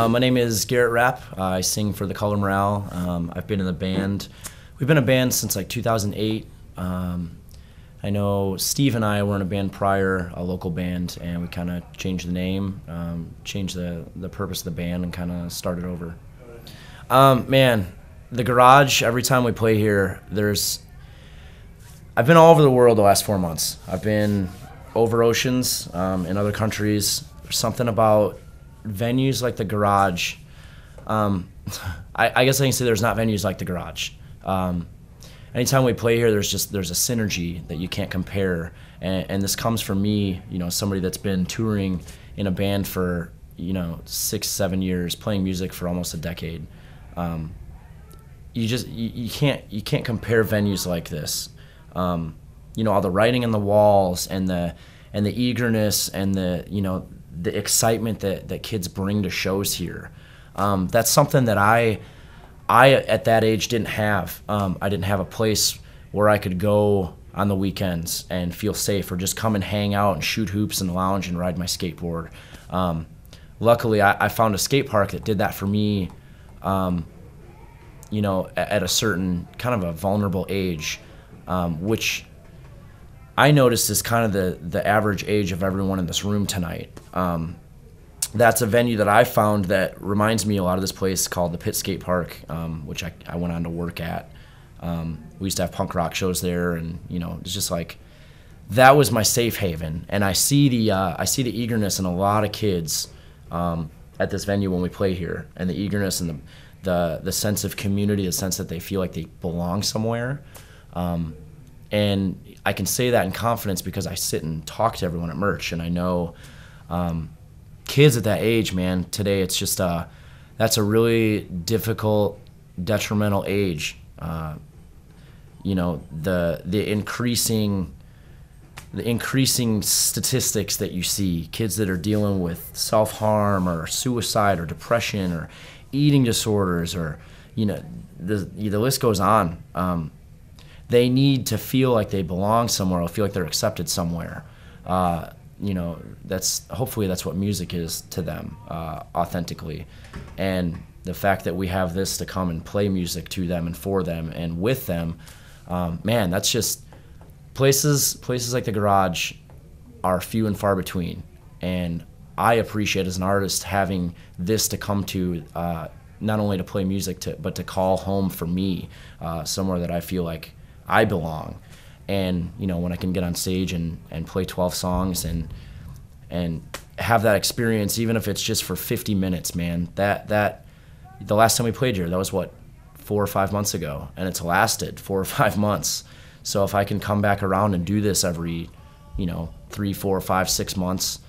My name is Garret Rapp. I sing for the Color Morale. I've been in the band. We've been a band since like 2008. I know Steve and I were in a band prior, a local band, and we kind of changed the name, changed the purpose of the band, and kind of started over. Man, the garage, every time we play here, I've been all over the world the last 4 months. I've been over oceans, in other countries. There's something about venues like the garage. I guess I can say there's not venues like the garage. Anytime we play here, there's a synergy that you can't compare, and this comes from me, somebody that's been touring in a band for 6-7 years, playing music for almost a decade. You can't compare venues like this. All the writing on the walls and the eagerness and the excitement that kids bring to shows here. That's something that I at that age didn't have. I didn't have a place where I could go on the weekends and feel safe, or just come and hang out and shoot hoops in the lounge and ride my skateboard. Luckily, I found a skate park that did that for me, at a certain kind of a vulnerable age, which I noticed is kind of the average age of everyone in this room tonight. That's a venue that I found that reminds me a lot of this place called the Pit Skate Park, which I went on to work at. We used to have punk rock shows there, and it's just like, that was my safe haven. And I see the eagerness in a lot of kids at this venue when we play here, and the eagerness and the sense of community, the sense that they feel like they belong somewhere. And I can say that in confidence because I sit and talk to everyone at Merch, and I know kids at that age, man, today it's just that's a really difficult, detrimental age. The increasing statistics that you see, kids that are dealing with self-harm or suicide or depression or eating disorders, or the list goes on. They need to feel like they belong somewhere, or feel like they're accepted somewhere. Hopefully that's what music is to them, authentically. And the fact that we have this to come and play music to them and for them and with them, man, that's just places like the garage are few and far between. And I appreciate, as an artist, having this to come to, not only to play music, but to call home for me, somewhere that I feel like I belong. And when I can get on stage and play 12 songs and have that experience, even if it's just for 50 minutes, man, that the last time we played here, that was 4 or 5 months ago, and it's lasted 4 or 5 months. So if I can come back around and do this every 3, 4, 5, 6 months,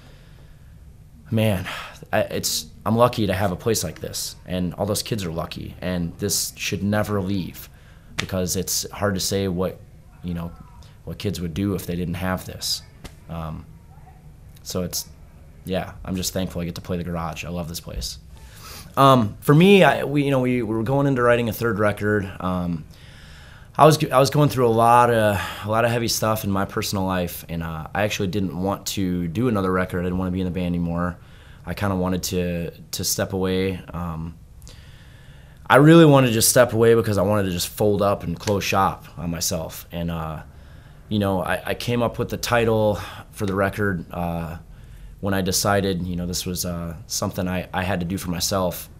man, I'm lucky to have a place like this, and all those kids are lucky, and this should never leave, because it's hard to say what kids would do if they didn't have this. So I'm just thankful I get to play the garage. I love this place. For me, we were going into writing a third record. I was going through a lot of heavy stuff in my personal life, and I actually didn't want to do another record. I didn't want to be in the band anymore. I kind of wanted to step away. I really wanted to just step away because I wanted to just fold up and close shop on myself. And I came up with the title for the record when I decided this was something I had to do for myself.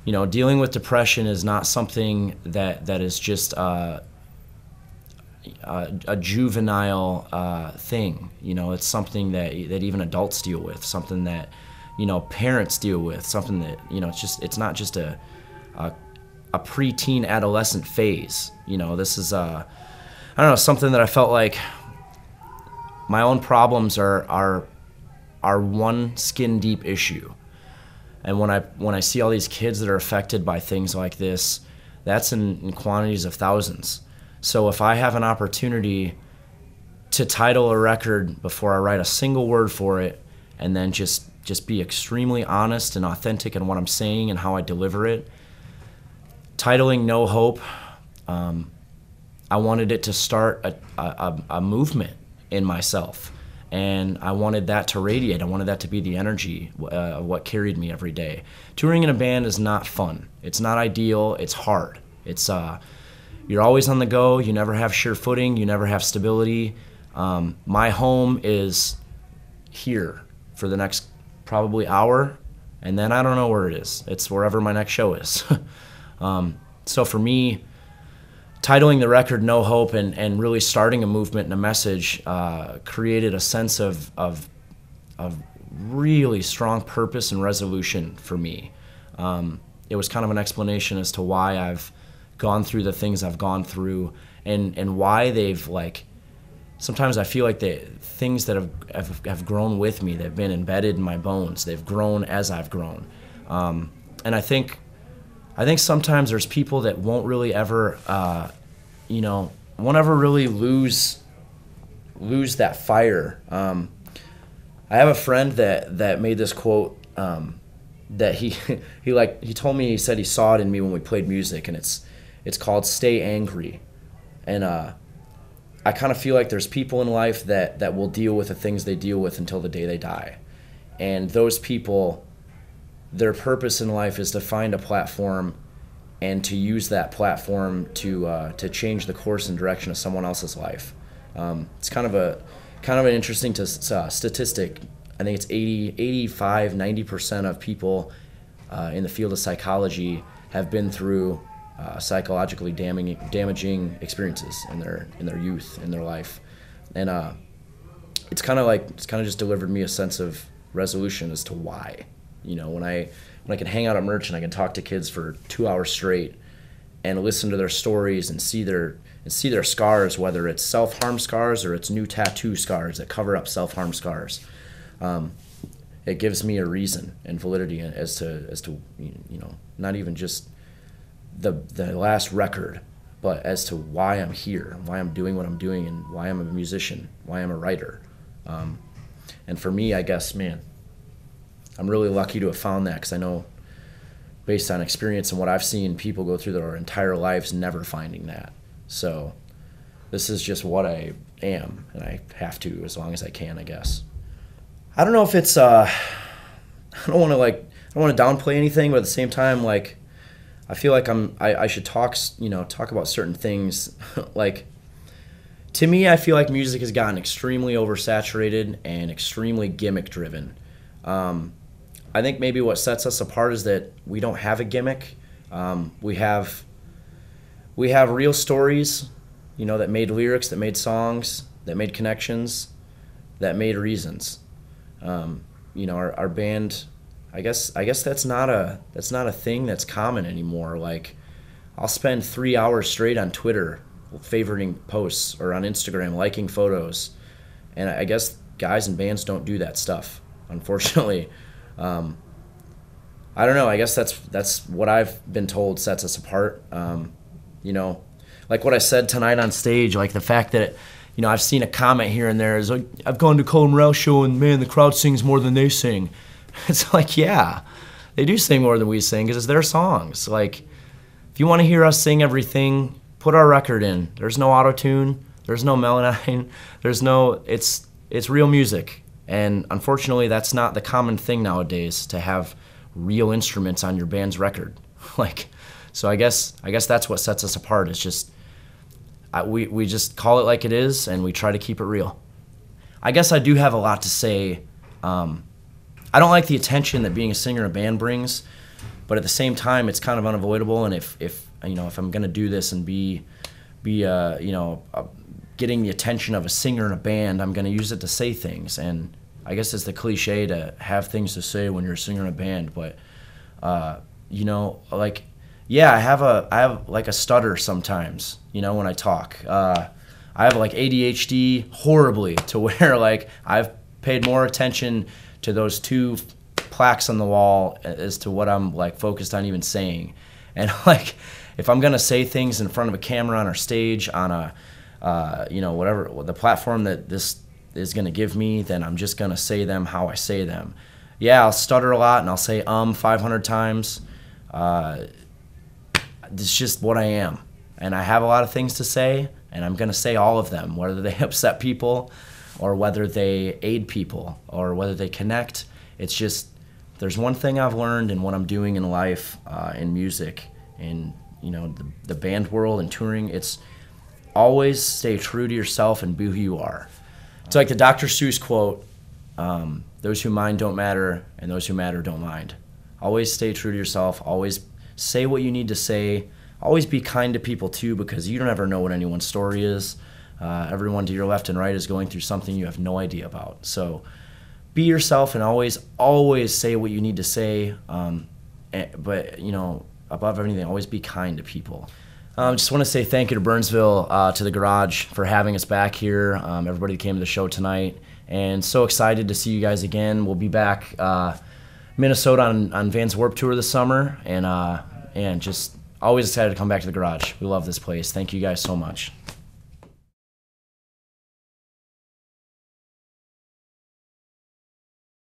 Dealing with depression is not something that is just a juvenile thing. It's something that even adults deal with, something that parents deal with, something that it's not just a preteen adolescent phase. This is I don't know, something that I felt like my own problems are one skin deep issue. And when I see all these kids that are affected by things like this, that's in quantities of thousands. So if I have an opportunity to title a record before I write a single word for it, and then just be extremely honest and authentic in what I'm saying and how I deliver it, titling No Hope, I wanted it to start a movement in myself. and I wanted that to radiate. I wanted that to be the energy of what carried me every day. Touring in a band is not fun. It's not ideal. It's hard. It's you're always on the go. You never have sure footing. You never have stability. My home is here for the next probably hour, and then I don't know where it is. It's wherever my next show is. So for me, titling the record No Hope and really starting a movement and a message created a sense of really strong purpose and resolution for me. It was kind of an explanation as to why I've gone through the things I've gone through, and why they've, like, sometimes I feel like the things that have grown with me, they've been embedded in my bones. They've grown as I've grown. And I think sometimes there's people that won't really ever, won't ever really lose that fire. I have a friend that made this quote that he told me, he said he saw it in me when we played music, and it's called "Stay Angry." And I kind of feel like there's people in life that will deal with the things they deal with until the day they die. And those people, their purpose in life is to find a platform and to use that platform to change the course and direction of someone else's life. It's kind of an interesting statistic. I think it's 85-90% of people in the field of psychology have been through psychologically damaging experiences in their youth, in their life. And it's kind of just delivered me a sense of resolution as to why. When I can hang out at Merch and I can talk to kids for 2 hours straight and listen to their stories and see their scars, whether it's self-harm scars or it's new tattoo scars that cover up self-harm scars. It gives me a reason and validity as to not even just the last record, but as to why I'm here, why I'm doing what I'm doing, and why I'm a musician, why I'm a writer. And for me, I guess, man, I'm really lucky to have found that, because I know, based on experience and what I've seen people go through their entire lives never finding that. So this is just what I am, and I have to as long as I can, I guess. I don't know if it's I don't want to downplay anything, but at the same time, like, I feel like I should talk about certain things. Like, to me, I feel like music has gotten extremely oversaturated and extremely gimmick driven. I think maybe what sets us apart is that we don't have a gimmick. We have real stories, that made lyrics, that made songs, that made connections, that made reasons. Our band, I guess that's not a thing that's common anymore. Like, I'll spend 3 hours straight on Twitter favoriting posts, or on Instagram liking photos, and I guess guys and bands don't do that stuff, unfortunately. I don't know. I guess that's what I've been told sets us apart. Like what I said tonight on stage, like the fact that, I've seen a comment here and there is like, I've gone to Colin Rowell's show and, man, the crowd sings more than they sing. It's like, yeah, they do sing more than we sing because it's their songs. Like, if you want to hear us sing everything, put our record in. There's no auto-tune. There's no melodyne. It's real music. And unfortunately, that's not the common thing nowadays, to have real instruments on your band's record. So I guess that's what sets us apart. It's just we just call it like it is, and we try to keep it real. I guess I do have a lot to say. I don't like the attention that being a singer in a band brings, but at the same time, it's kind of unavoidable. And if I'm gonna do this and be getting the attention of a singer in a band, I'm going to use it to say things. And I guess it's the cliche to have things to say when you're a singer in a band, but I have like a stutter sometimes, when I talk. I have like ADHD horribly, to where like I've paid more attention to those 2 plaques on the wall as to what I'm like focused on even saying. And like, if I'm going to say things in front of a camera on our stage, on a whatever the platform that this is going to give me, then I'm just going to say them how I say them. Yeah, I'll stutter a lot and I'll say 500 times. It's just what I am. And I have a lot of things to say, And I'm going to say all of them, whether they upset people or whether they aid people or whether they connect. It's just, there's one thing I've learned in what I'm doing in life, in music, in the band world and touring. It's always stay true to yourself and be who you are. It's like the Dr. Seuss quote, those who mind don't matter and those who matter don't mind. Always stay true to yourself. Always say what you need to say. Always be kind to people too, because you don't ever know what anyone's story is. Everyone to your left and right is going through something you have no idea about. So be yourself and always say what you need to say. But above everything, always be kind to people. Just want to say thank you to Burnsville, to the Garage for having us back here. Everybody that came to the show tonight, and so excited to see you guys again. We'll be back Minnesota on Vans Warped Tour this summer, and just always excited to come back to the Garage. We love this place. Thank you guys so much.